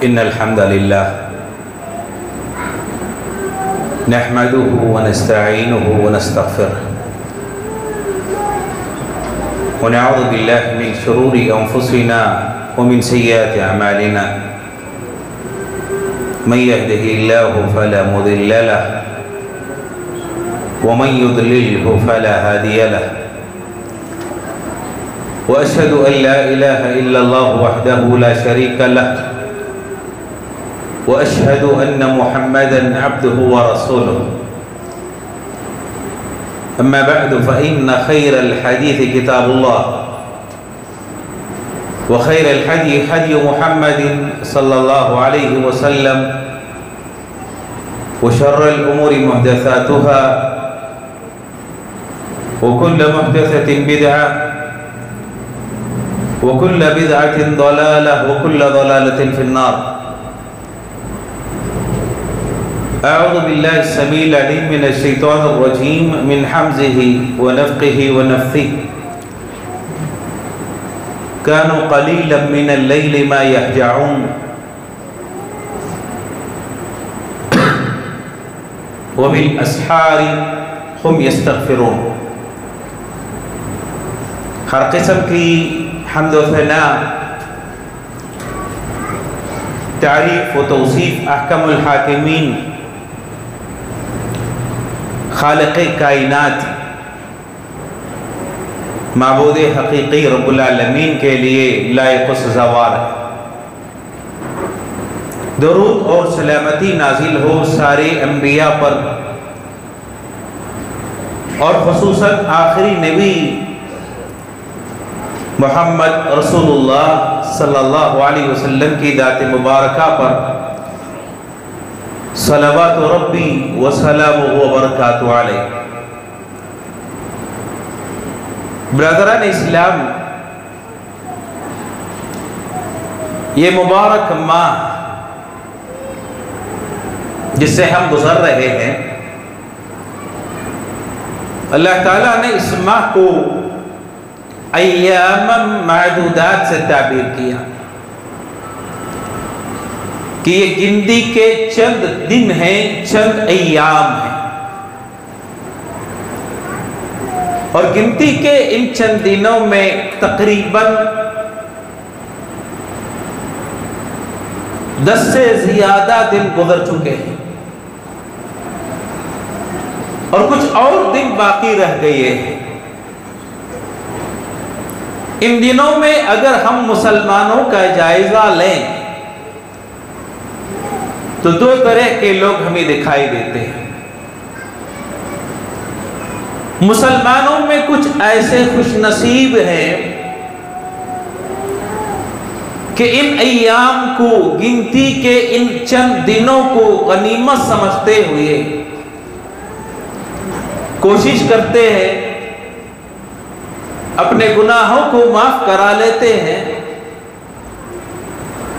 إن الحمد لله نحمده ونستعينه ونستغفره ونعوذ بالله من شرور أنفسنا ومن سيئات أعمالنا من يهده الله فلا مضل له ومن يضلله فلا هادي له وأشهد أن لا إله إلا الله وحده لا شريك له وأشهد أن محمدًا عبده ورسوله أما بعد فإن خير الحديث كتاب الله وخير الهدي هدي محمد صلى الله عليه وسلم وشر الأمور محدثاتها وكل محدثة بدعة وكل بدعة ضلالة وكل ضلالة في النار. أعوذ بالله السميع العليم من الشيطان الرجيم من حمزه ونفخه ونفثه. كانوا قليلا من الليل ما يهجعون وبالأسحار هم يستغفرون. ہر قسم کی حمد و ثناء، تعریف و توصیف احکم الحاکمین، خالق کائنات، معبود حقیقی رب العالمین کے لیے لائق و سزاوار ہے. درود اور سلامتی نازل ہو سارے انبیاء پر اور خصوصاً آخری نبی محمد رسول اللہ صلی اللہ علیہ وسلم کی ذات مبارکہ پر صلوات ربی و سلامہ و برکاتہ علیہ. برادران اسلام، یہ مبارک ماہ جس سے ہم گزر رہے ہیں، اللہ تعالیٰ نے اس ماہ کو ایام معدودات سے تعبیر کیا کہ یہ گنتی کے چند دن ہیں، چند ایام ہیں، اور گنتی کے ان چند دنوں میں تقریباً 10 سے زیادہ دن گزر چکے ہیں اور کچھ اور دن باقی رہ گئے ہیں. ان دنوں میں اگر ہم مسلمانوں کا جائزہ لیں تو دو طرح کے لوگ ہمیں دکھائی دیتے ہیں. مسلمانوں میں کچھ ایسے خوش نصیب ہیں کہ ان ایام کو، گنتی کے ان چند دنوں کو غنیمت سمجھتے ہوئے کوشش کرتے ہیں، اپنے گناہوں کو معاف کرا لیتے ہیں،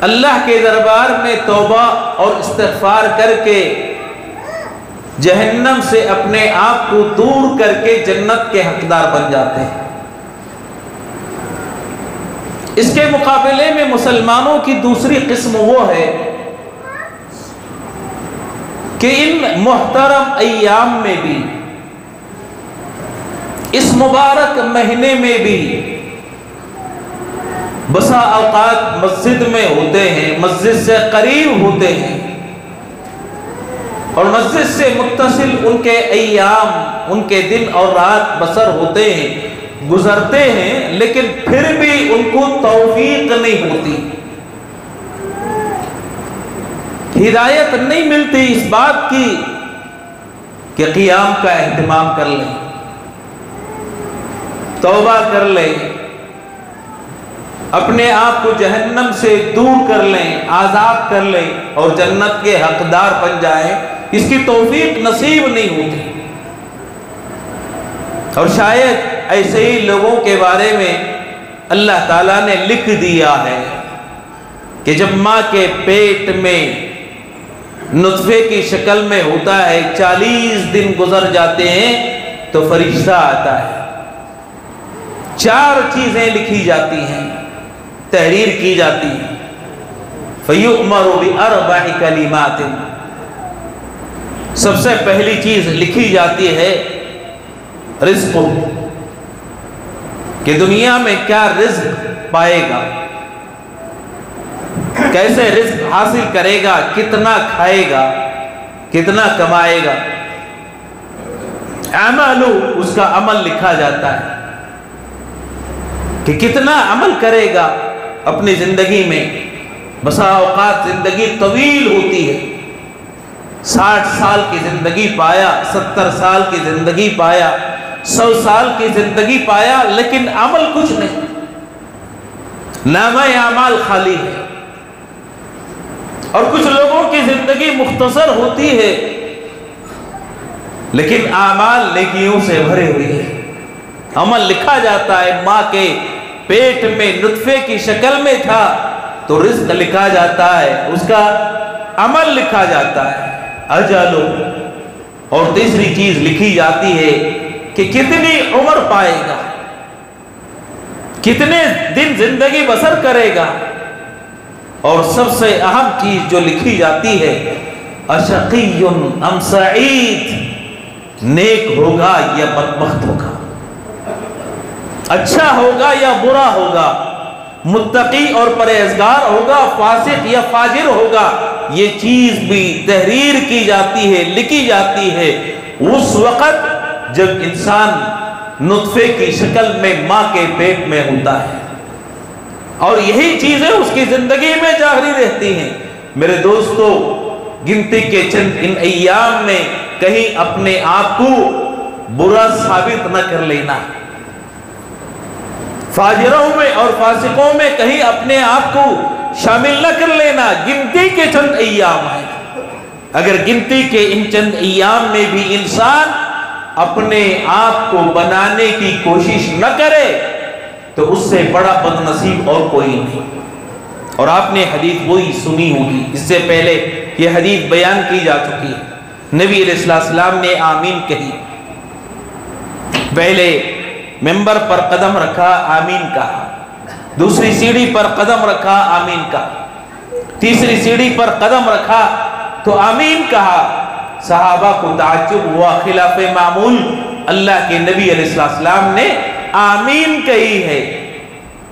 اللہ کے دربار میں توبہ اور استغفار کر کے جہنم سے اپنے آپ کو دور کر کے جنت کے حقدار بن جاتے ہیں. اس کے مقابلے میں مسلمانوں کی دوسری قسم وہ ہے کہ ان محترم ایام میں بھی، اس مبارک مہینے میں بھی بسا اوقات مسجد میں ہوتے ہیں، مسجد سے قریب ہوتے ہیں اور مسجد سے متصل ان کے ایام، ان کے دن اور رات بسر ہوتے ہیں، گزرتے ہیں، لیکن پھر بھی ان کو توفیق نہیں ہوتی، ہدایت نہیں ملتی اس بات کی کہ قیام کا اہتمام کر لیں، توبہ کر لیں، اپنے آپ کو جہنم سے دور کر لیں، آزاد کر لیں اور جنت کے حقدار بن جائیں. اس کی توفیق نصیب نہیں ہوتی. اور شاید ایسے ہی لوگوں کے بارے میں اللہ تعالیٰ نے لکھ دیا ہے کہ جب ماں کے پیٹ میں نطفے کی شکل میں ہوتا ہے، 40 دن گزر جاتے ہیں تو فرشتہ آتا ہے، 4 چیزیں لکھی جاتی ہیں، تحریر کی جاتی ہے. فَيُؤْمَرُ بِأَرْبَعِ كَلِمَاتٍ، سب سے پہلی چیز لکھی جاتی ہے رزق، کہ دنیا میں کیا رزق پائے گا، کیسے رزق حاصل کرے گا، کتنا کھائے گا، کتنا کمائے گا۔ اعمالو، اس کا عمل لکھا جاتا ہے کہ کتنا عمل کرے گا اپنی زندگی میں۔ بسا اوقات زندگی طویل ہوتی ہے، 60 سال کی زندگی پایا، 70 سال کی زندگی پایا، 100 سال کی زندگی پایا، لیکن عمل کچھ نہیں، نامہ اعمال خالی ہے۔ اور کچھ لوگوں کی زندگی مختصر ہوتی ہے لیکن اعمال نیکیوں سے بھرے ہوئے ہیں، عمل لکھا جاتا ہے۔ ماں کے پیٹ میں نطفے کی شکل میں تھا تو رزق لکھا جاتا ہے، اس کا عمل لکھا جاتا ہے۔ اجلو، اور تیسری چیز لکھی جاتی ہے کہ کتنی عمر پائے گا، کتنے دن زندگی بسر کرے گا۔ اور سب سے اہم چیز جو لکھی جاتی ہے اشقی ام سعید، نیک ہوگا یا بدبخت ہوگا، اچھا ہوگا یا برا ہوگا، متقی اور پرہیزگار ہوگا، فاسق یا فاجر ہوگا۔ یہ چیز بھی تحریر کی جاتی ہے، لکھی جاتی ہے اس وقت جب انسان نطفے کی شکل میں ماں کے پیٹ میں ہوتا ہے، اور یہی چیزیں اس کی زندگی میں جاری رہتی ہیں۔ میرے دوستو، گنتی کے چند ان ایام میں کہیں اپنے آپ کو برا ثابت نہ کر لینا، فاجروں میں اور فاسقوں میں کہیں اپنے آپ کو شامل نہ کر لینا۔ گنتی کے چند ایام ہیں، اگر گنتی کے ان چند ایام میں بھی انسان اپنے آپ کو بنانے کی کوشش نہ کرے تو اس سے بڑا بد نصیب اور کوئی نہیں۔ اور آپ نے حدیث وہی سنی ہوگی، اس سے پہلے یہ حدیث بیان کی جا چکی ہے۔ نبی علیہ السلام نے آمین کہی، پہلے ممبر پر قدم رکھا، آمین کہا، دوسری سیڑھی پر قدم رکھا، آمین کہا، تیسری سیڑھی پر قدم رکھا تو آمین کہا۔ صحابہ کو تعجب ہوا، خلاف معمول اللہ کے نبی علیہ السلام نے آمین کہی ہے،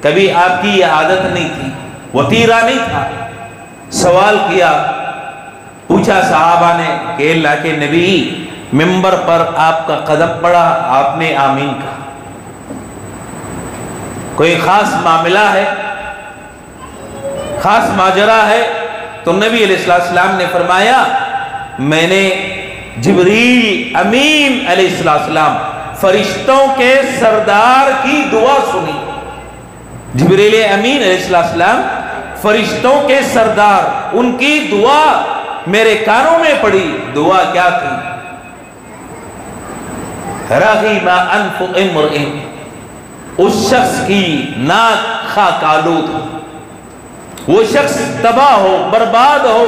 کبھی آپ کی یہ عادت نہیں تھی، وطیرہ نہیں تھا۔ سوال کیا، پوچھا صحابہ نے کہ اللہ کے نبی، ممبر پر آپ کا قدم پڑا، آپ نے آمین کہا، کوئی خاص معاملہ ہے، خاص ماجرا ہے؟ تو نبی علیہ السلام نے فرمایا، میں نے جبریل امین علیہ السلام، فرشتوں کے سردار کی دعا سنی۔ جبریل امین علیہ السلام فرشتوں کے سردار، ان کی دعا میرے کانوں میں پڑی۔ دعا کیا تھی؟ رغم انف امرئ، اس شخص کی ناک خاک آلود ہو، وہ شخص تباہ ہو، برباد ہو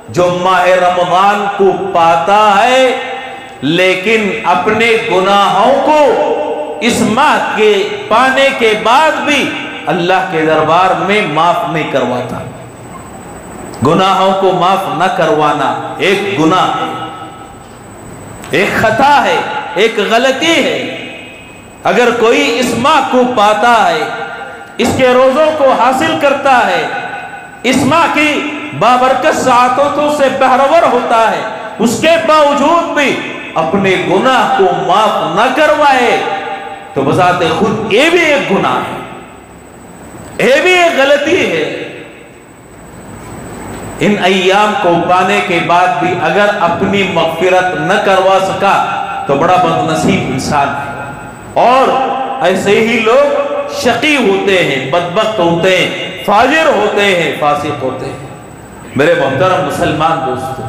جو ماہ رمضان کو پاتا ہے لیکن اپنے گناہوں کو اس ماہ کے پانے کے بعد بھی اللہ کے دربار میں معاف نہیں کرواتا۔ گناہوں کو معاف نہ کروانا ایک گناہ ہے، ایک خطا ہے، ایک غلطی ہے۔ اگر کوئی اس ماہ کو پاتا ہے، اس کے روزوں کو حاصل کرتا ہے، اس ماہ کی بابرکت سعادتوں سے بہرور ہوتا ہے، اس کے باوجود بھی اپنے گناہ کو معاف نہ کروائے تو بذات خود یہ بھی ایک گناہ ہے، یہ بھی ایک غلطی ہے۔ ان ایام کو پانے کے بعد بھی اگر اپنی مغفرت نہ کروا سکا تو بڑا بد نصیب انسان ہے۔ اور ایسے ہی لوگ شقی ہوتے ہیں، بدبخت ہوتے ہیں، فاجر ہوتے ہیں، فاسق ہوتے ہیں۔ میرے محترم مسلمان دوستو،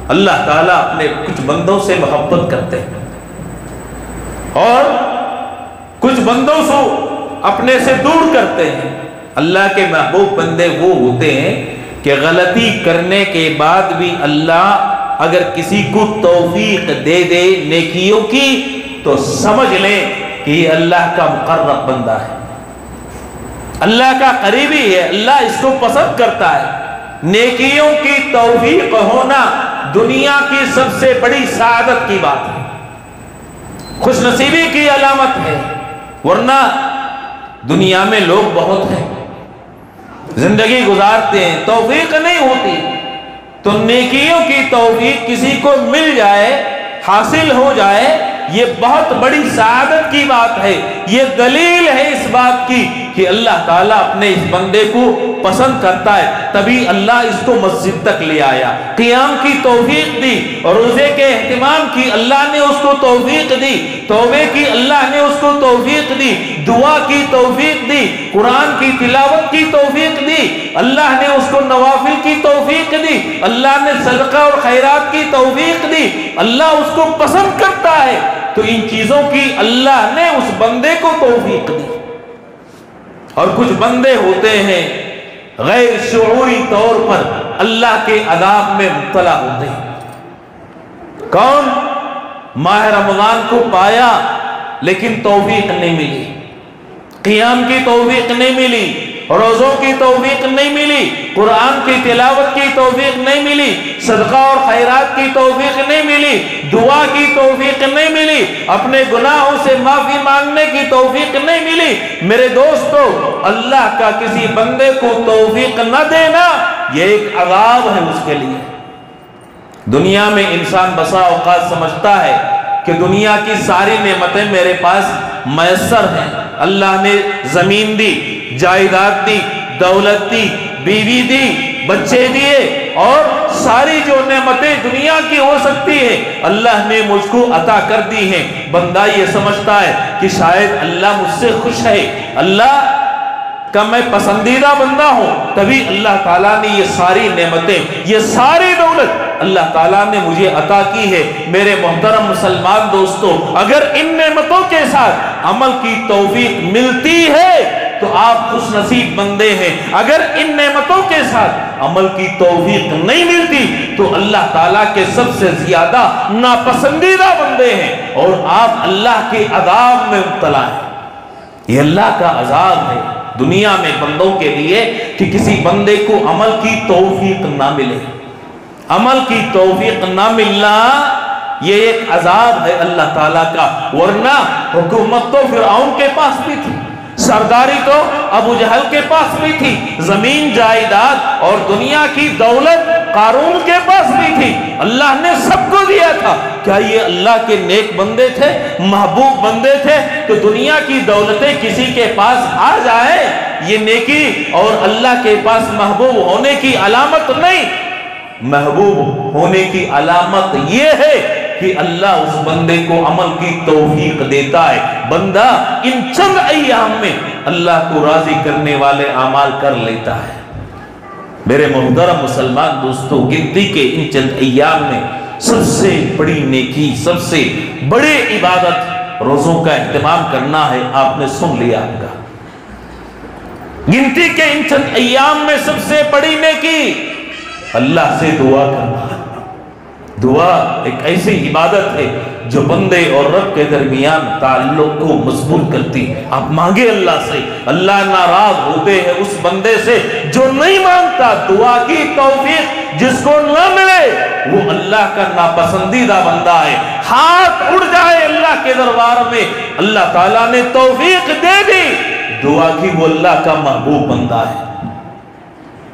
اللہ تعالیٰ اپنے کچھ بندوں سے محبت کرتے ہیں اور کچھ بندوں سے اپنے سے دور کرتے ہیں۔ اللہ کے محبوب بندے وہ ہوتے ہیں کہ غلطی کرنے کے بعد بھی اللہ اگر کسی کو توفیق دے دے نیکیوں کی تو سمجھ لیں کہ یہ اللہ کا مقرب بندہ ہے، اللہ کا قریبی ہے، اللہ اس کو پسند کرتا ہے۔ نیکیوں کی توفیق ہونا دنیا کی سب سے بڑی سعادت کی بات ہے، خوش نصیبی کی علامت ہے۔ ورنہ دنیا میں لوگ بہت ہیں، زندگی گزارتے ہیں، توفیق نہیں ہوتی۔ تو نیکیوں کی توفیق کسی کو مل جائے، حاصل ہو جائے، یہ بہت بڑی سعادت کی بات ہے۔ یہ دلیل ہے اس بات کی کہ اللہ تعالیٰ اپنے اس بندے کو پسند کرتا ہے، تبھی اللہ اس کو مسجد تک لے آیا، قیام کی توفیق دی، اور روزے کے اہتمام کی اللہ نے اس کو توفیق دی، توبے کی اللہ نے اس کو توفیق دی، دعا کی توفیق دی، قرآن کی تلاوت کی توفیق دی، اللہ نے اس کو نوافل کی توفیق دی، اللہ نے صدقہ اور خیرات کی توفیق دی، اللہ اس کو پسند کرتا ہے۔ تو ان چیزوں کی اللہ نے اس بندے کو توفیق دی۔ اور کچھ بندے ہوتے ہیں غیر شعوری طور پر اللہ کے عذاب میں مبتلا ہوتے ہیں۔ کون؟ ماہ رمضان کو پایا لیکن توفیق نہیں ملی، قیام کی توفیق نہیں ملی، روزوں کی توفیق نہیں ملی، قرآن کی تلاوت کی توفیق نہیں ملی، صدقہ اور خیرات کی توفیق نہیں ملی، دعا کی توفیق نہیں ملی، اپنے گناہوں سے معافی مانگنے کی توفیق نہیں ملی۔ میرے دوستو، اللہ کا کسی بندے کو توفیق نہ دینا یہ ایک عذاب ہے اس کے لیے۔ دنیا میں انسان بسا اوقات سمجھتا ہے کہ دنیا کی ساری نعمتیں میرے پاس میسر ہیں، اللہ نے زمین دی، جائیداد دی، دولت دی، بیوی دی، بچے دیے، اور ساری جو نعمتیں دنیا کی ہو سکتی ہیں اللہ نے مجھ کو عطا کر دی ہیں۔ بندہ یہ سمجھتا ہے کہ شاید اللہ مجھ سے خوش ہے، اللہ کا میں پسندیدہ بندہ ہوں، تبھی اللہ تعالیٰ نے یہ ساری نعمتیں، یہ ساری دولت اللہ تعالیٰ نے مجھے عطا کی ہے۔ میرے محترم مسلمان دوستو، اگر ان نعمتوں کے ساتھ عمل کی توفیق ملتی ہے تو آپ خوش نصیب بندے ہیں۔ اگر ان نعمتوں کے ساتھ عمل کی توفیق نہیں ملتی تو اللہ تعالیٰ کے سب سے زیادہ ناپسندیدہ بندے ہیں، اور آپ اللہ کے عذاب میں مبتلا ہیں۔ یہ اللہ کا عذاب ہے دنیا میں بندوں کے لیے کہ کسی بندے کو عمل کی توفیق نہ ملے۔ عمل کی توفیق نہ ملنا یہ ایک عذاب ہے اللہ تعالیٰ کا۔ ورنہ حکومت تو فرعون کے پاس بھی تھی، سرداری تو ابو جہل کے پاس بھی تھی، زمین جائیداد اور دنیا کی دولت قارون کے پاس بھی تھی، اللہ نے سب کو دیا تھا۔ کیا یہ اللہ کے نیک بندے تھے، محبوب بندے تھے؟ تو دنیا کی دولتیں کسی کے پاس آ جائے یہ نیکی اور اللہ کے پاس محبوب ہونے کی علامت نہیں، محبوب ہونے کی علامت یہ ہے کہ اللہ اس بندے کو عمل کی توفیق دیتا ہے۔ بندہ ان چند ایام میں اللہ کو راضی کرنے والے اعمال کر لیتا ہے۔ میرے محترم مسلمان دوستو، گنتی کے ان چند ایام میں سب سے بڑی نیکی، سب سے بڑی عبادت روزوں کا اہتمام کرنا ہے۔ آپ نے سن لیا ہوگا، گنتی کے ان چند ایام میں سب سے بڑی نیکی اللہ سے دعا کرنا۔ دعا ایک ایسی عبادت ہے جو بندے اور رب کے درمیان تعلق کو مضبوط کرتی ہے۔ آپ مانگے اللہ سے، اللہ ناراض ہوتے ہیں اس بندے سے جو نہیں مانگتا۔ دعا کی توفیق جس کو نہ ملے وہ اللہ کا ناپسندیدہ بندہ ہے۔ ہاتھ اڑ جائے اللہ کے دربار میں، اللہ تعالیٰ نے توفیق دے دی، دعا کی وہ اللہ کا محبوب بندہ ہے،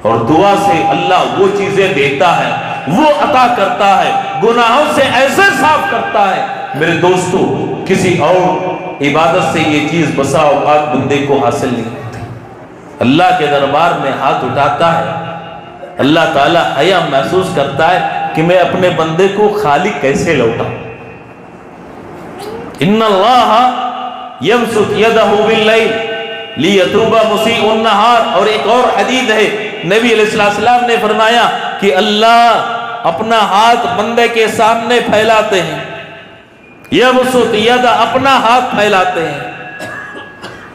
اور دعا سے اللہ وہ چیزیں دیتا ہے، وہ عطا کرتا ہے، گناہوں سے ایسے صاف کرتا ہے۔ میرے دوستو، کسی اور عبادت سے یہ چیز بسا اوقات بندے کو حاصل نہیں ہوتی۔ اللہ کے دربار میں ہاتھ اٹھاتا ہے، اللہ تعالیٰ حیا محسوس کرتا ہے کہ میں اپنے بندے کو خالی کیسے لوٹاؤں۔ ان اللہ یبسط یدہ باللیل لیتوب مسیء النہار۔ اور ایک اور حدیث ہے، نبی علیہ السلام نے فرمایا کہ اللہ اپنا ہاتھ بندے کے سامنے پھیلاتے ہیں، یبسط یدہ، اپنا ہاتھ پھیلاتے ہیں،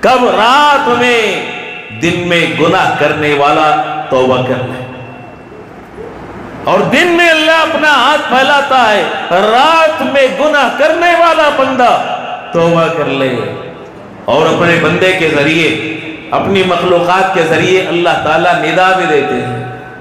کب؟ رات میں، دن میں گناہ کرنے والا توبہ کر لے، اور دن میں اللہ اپنا ہاتھ پھیلاتا ہے، رات میں گناہ کرنے والا بندہ توبہ کر لے۔ اور اپنے بندے کے ذریعے، اپنی مخلوقات کے ذریعے اللہ تعالیٰ ندا بھی دیتے ہیں،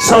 100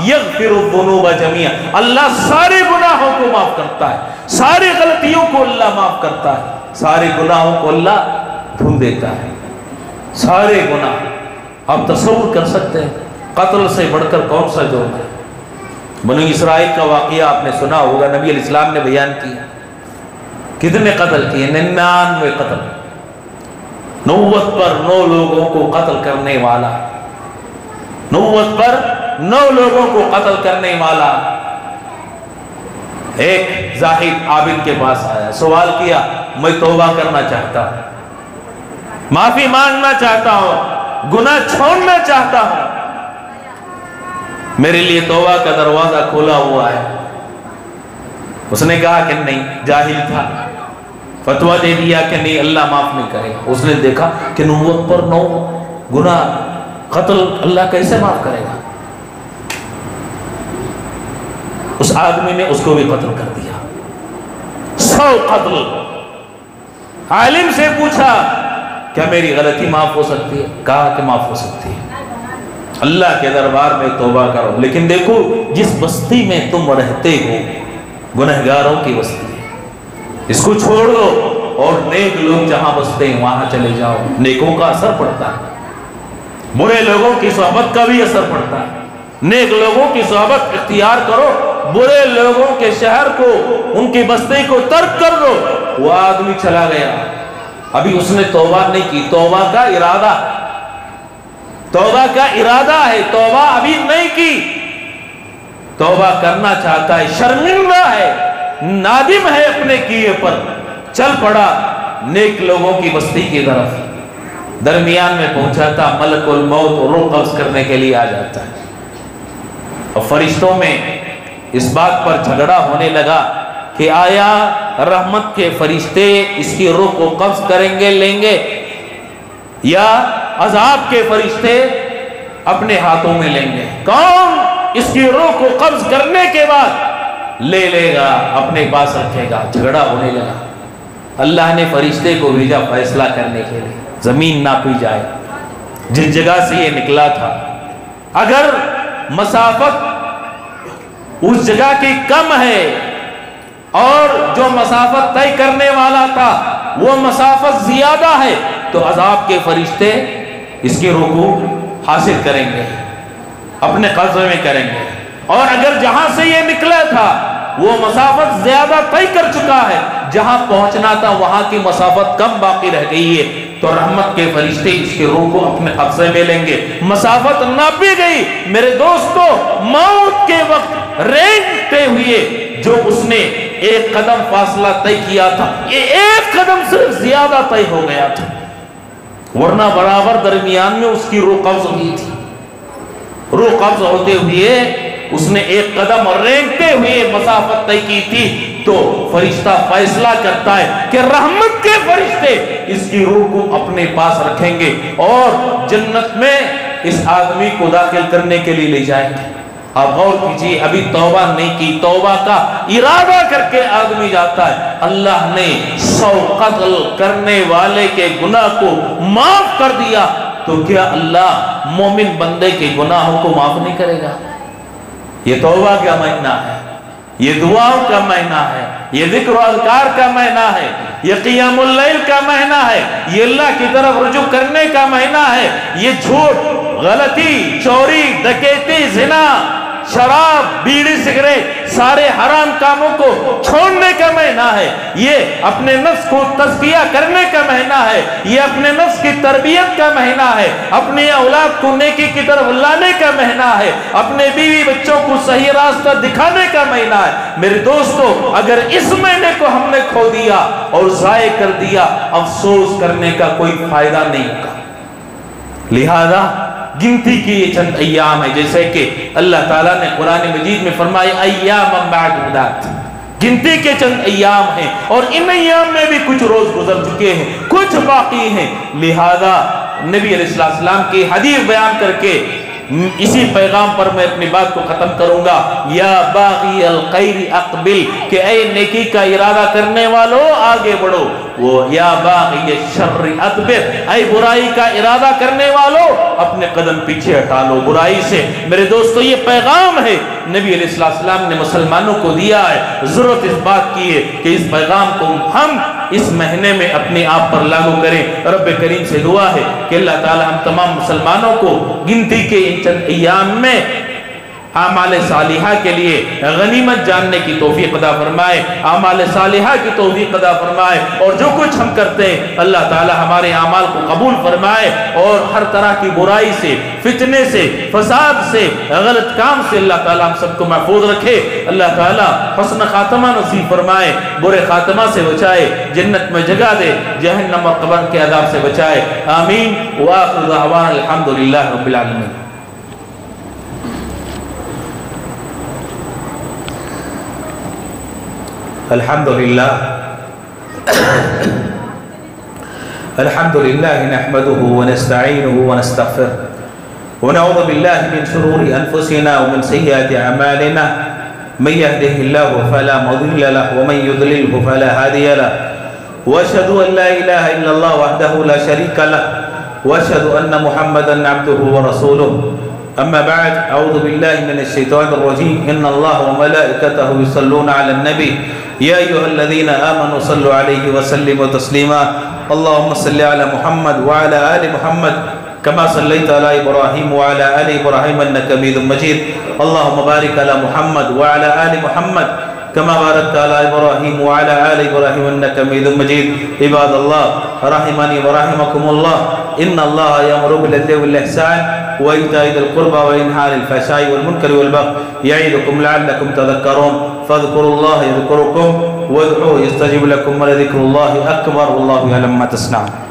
یغفر الذنوب جميعا، اللہ سارے گناہوں کو معاف کرتا ہے، ساری غلطیوں کو اللہ معاف کرتا ہے، سارے گناہوں کو اللہ دھل دیتا ہے، سارے گناہ۔ آپ تصور کر سکتے ہیں قتل سے بڑھ کر کون سا جرم ہے؟ بنی اسرائیل کا واقعہ آپ نے سنا ہوگا، نبی علیہ السلام نے بیان کیا، کتنے قتل کیے؟ 99 قتل، 90 پر 9 لوگوں کو قتل کرنے والا، 90 پر 9 لوگوں کو قتل کرنے والا۔ ایک زاہد عابد کے پاس آیا، سوال کیا، میں توبہ کرنا چاہتا ہوں، معافی مانگنا چاہتا ہوں، گناہ چھوڑنا چاہتا ہوں، میرے لیے توبہ کا دروازہ کھولا ہوا ہے۔ اس نے کہا کہ نہیں، جاہل تھا، فتویٰ دے دیا کہ نہیں، اللہ معاف نہیں کرے گا۔ اس نے دیکھا کہ 90 پر 9 گناہ، قتل اللہ کیسے معاف کرے گا؟ اس آدمی نے اس کو بھی قتل کر دیا، 100 قتل۔ عالم سے پوچھا کیا میری غلطی معاف ہو سکتی ہے؟ کہا کہ معاف ہو سکتی ہے، اللہ کے دربار میں توبہ کرو، لیکن دیکھو جس بستی میں تم رہتے ہو گنہگاروں کی بستی ہے، اس کو چھوڑ دو اور نیک لوگ جہاں بستے ہیں وہاں چلے جاؤ۔ نیکوں کا اثر پڑتا ہے، برے لوگوں کی صحبت کا بھی اثر پڑتا ہے، نیک لوگوں کی صحبت اختیار کرو، برے لوگوں کے شہر کو، ان کی بستی کو ترک کر دو۔ وہ آدمی چلا گیا، ابھی اس نے توبہ نہیں کی، توبہ کا ارادہ ہے، توبہ ابھی نہیں کی، توبہ کرنا چاہتا ہے، شرمندہ ہے، نادم ہے اپنے کیے پر، چل پڑا نیک لوگوں کی بستی کی طرف۔ درمیان میں پہنچا تھا، ملک الموت روح قبض کرنے کے لیے آ جاتا ہے، اور فرشتوں میں اس بات پر جھگڑا ہونے لگا کہ آیا رحمت کے فرشتے اس کی روح کو قبض کریں گے، لیں گے، یا عذاب کے فرشتے اپنے ہاتھوں میں لیں گے؟ کون اس کی روح کو قبض کرنے کے بعد لے لے گا، اپنے پاس رکھے گا؟ جھگڑا ہونے لگا۔ اللہ نے فرشتے کو بھیجا فیصلہ کرنے کے لیے، زمین ناپی جائے، جس جگہ سے یہ نکلا تھا اگر مسافت اس جگہ کی کم ہے اور جو مسافت طے کرنے والا تھا وہ مسافت زیادہ ہے، تو عذاب کے فرشتے اس کی روح کو حاصل کریں گے، اپنے قبضے میں کریں گے، اور اگر جہاں سے یہ نکلا تھا وہ مسافت زیادہ طے کر چکا ہے، جہاں پہنچنا تھا وہاں کی مسافت کم باقی رہ گئی ہے، تو رحمت کے فرشتے اس کی روح کو اپنے قبضے میں لیں گے۔ مسافت ناپی گئی میرے دوستو، موت کے وقت رینگتے ہوئے جو اس نے ایک قدم فاصلہ طے کیا تھا، یہ ایک قدم صرف زیادہ طے ہو گیا تھا، ورنہ برابر درمیان میں اس کی روح قبض ہوئی تھی۔ روح قبض ہوتے ہوئے اس نے ایک قدم رینگتے ہوئے مسافت طے کی تھی، تو فرشتہ فیصلہ کرتا ہے کہ رحمت کے فرشتے اس کی روح کو اپنے پاس رکھیں گے اور جنت میں اس آدمی کو داخل کرنے کے لیے لے جائیں گے۔ آپ غور کیجئے، ابھی توبہ نہیں کی، توبہ کا ارادہ کر کے آدمی جاتا ہے، اللہ نے 100 قتل کرنے والے کے گناہ کو معاف کر دیا، تو کیا اللہ مومن بندے کے گناہوں کو معاف نہیں کرے گا؟ یہ توبہ کا مہینہ ہے، یہ دعاؤں کا مہینہ ہے، یہ ذکر و اذکار کا مہینہ ہے، یہ قیام اللیل کا مہینہ ہے، یہ اللہ کی طرف رجوع کرنے کا مہینہ ہے، یہ جھوٹ، غلطی، چوری، ڈکیتی، زنا، شراب، بیڑی، سگریٹ، سارے حرام کاموں کو چھوڑنے کا مہینہ ہے، یہ اپنے نفس کو تزکیہ کرنے کا مہینہ ہے، یہ اپنے نفس کی تربیت کا مہینہ ہے، اپنی اولاد کو نیکی کی طرف لانے کا مہینہ ہے، اپنے بیوی بچوں کو صحیح راستہ دکھانے کا مہینہ ہے۔ میرے دوستو، اگر اس مہینے کو ہم نے کھو دیا اور ضائع کر دیا، افسوس کرنے کا کوئی فائدہ نہیں ہوگا۔ لہذا گنتی کی یہ چند ایام ہے، جیسے کہ اللہ تعالیٰ نے قرآن مجید میں فرمایا ایام معدودات، گنتی کے چند ایام ہیں، اور ان ایام میں بھی کچھ روز گزر چکے ہیں، کچھ باقی ہیں۔ لہذا نبی علیہ السلام کی حدیث بیان کر کے اسی پیغام پر میں اپنی بات کو ختم کروں گا۔ یا باغی الخیر اقبل، کہ اے نیکی کا ارادہ کرنے والو آگے بڑھو۔ وہ یا باغی الشر ادبر، اے برائی کا ارادہ کرنے والو اپنے قدم پیچھے ہٹا لو برائی سے۔ میرے دوستو یہ پیغام ہے نبی علیہ السلام نے مسلمانوں کو دیا ہے۔ ضرورت اس بات کی ہے کہ اس پیغام کو ہم اس مہینے میں اپنے آپ پر لاگو کریں۔ رب کریم سے دعا ہے کہ اللہ تعالی ہم تمام مسلمانوں کو گنتی کے ان چند ایام میں اعمال صالحہ کے لیے غنیمت جاننے کی توفیق عطا فرمائے، اعمال صالحہ کی توفیق عطا فرمائے، اور جو کچھ ہم کرتے ہیں اللہ تعالی ہمارے اعمال کو قبول فرمائے، اور ہر طرح کی برائی سے، فتنے سے، فساد سے، غلط کام سے اللہ تعالی ہم سب کو محفوظ رکھے۔ اللہ تعالی حسن خاتمہ نصیب فرمائے، برے خاتمہ سے بچائے، جنت میں جگہ دے، جہنم اور قبر کے عذاب سے بچائے، آمین۔ وآخر دعوانا الحمدللہ رب العالمین۔ الحمدللہ نحمده ونستعینه ونستغفره ونعوذ باللہ من شرور انفسنا ومن سیئات اعمالنا من يهده الله فلا مضل له ومن يضلله فلا هادي له واشهد ان لا اله الا الله وحده لا شريك له واشهد ان محمدا عبده ورسوله اما بعد اعوذ باللہ من الشیطان الرجیم ان اللہ وملائکته يصلون على النبی یا ایہا الذین آمنوا صلوا علیہ وسلموا تسلیما اللہم صلی علی محمد وعلى آل محمد كما صلیت علی ابراہیم وعلى آل ابراہیم انک حمید مجید اللہم بارک علی محمد وعلى آل محمد كما باركت على إبراهيم وعلى آل إبراهيم إنك حميد مجيد عباد الله رحمني ورحمكم الله إن الله يأمر بالعدل والإحسان وإيتاء ذي القربى وينهى عن الفحشاء والمنكر والبغي يعظكم لعلكم تذكرون فاذكروا الله يذكركم وادعوه يستجب لكم ولذكر الله أكبر والله يعلم ما تصنعون۔